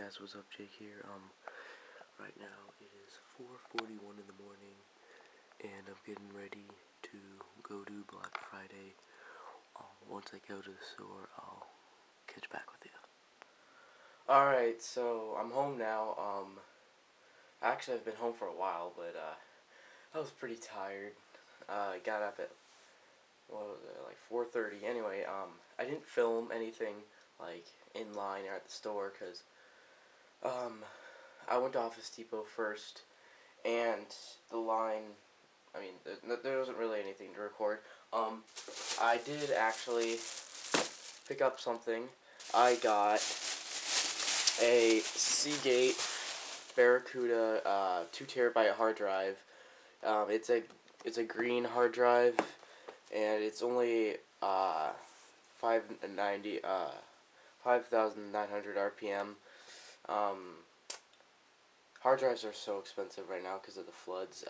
guys, what's up? Jake here. Right now it is 4:41 in the morning, and I'm getting ready to go do Black Friday. Once I go to the store, I'll catch back with you. Alright, so I'm home now. Actually I've been home for a while, but I was pretty tired. I got up at, what was it, like 4:30. Anyway, I didn't film anything like in line or at the store because I went to Office Depot first, and the line, I mean, there wasn't really anything to record. I did actually pick up something. I got a Seagate Barracuda 2TB hard drive. It's a green hard drive, and it's only 5,900 RPM. Hard drives are so expensive right now because of the floods.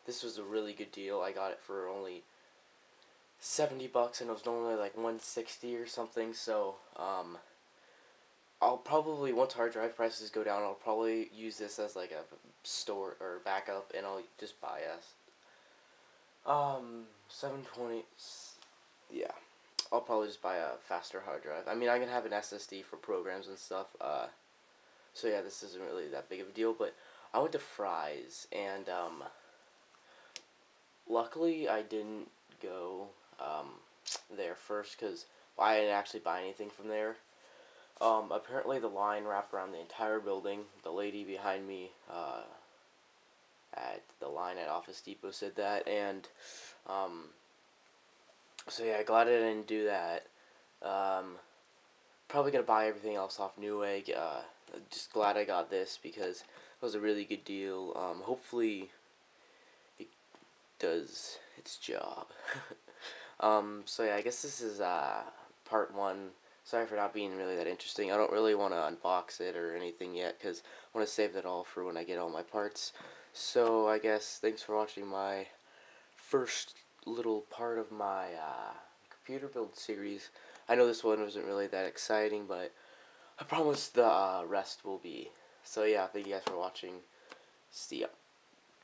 This was a really good deal. I got it for only $70, and it was normally like $160 or something. So I'll probably, once hard drive prices go down, I'll probably use this as like a store or backup, and I'll just buy a 720. Yeah, I'll probably just buy a faster hard drive. I mean, I can have an SSD for programs and stuff. So yeah, this isn't really that big of a deal, but I went to Fry's, and luckily I didn't go there first because I didn't actually buy anything from there. Apparently the line wrapped around the entire building. The lady behind me at the line at Office Depot said that, and so yeah, glad I didn't do that. Probably gonna buy everything else off Newegg. Just glad I got this because it was a really good deal. Hopefully it does its job. So yeah, I guess this is part 1. Sorry for not being really that interesting. I don't really want to unbox it or anything yet because I want to save that all for when I get all my parts. So I guess thanks for watching my first little part of my computer build series. I know this one wasn't really that exciting, but I promise the rest will be. So yeah, thank you guys for watching. See ya.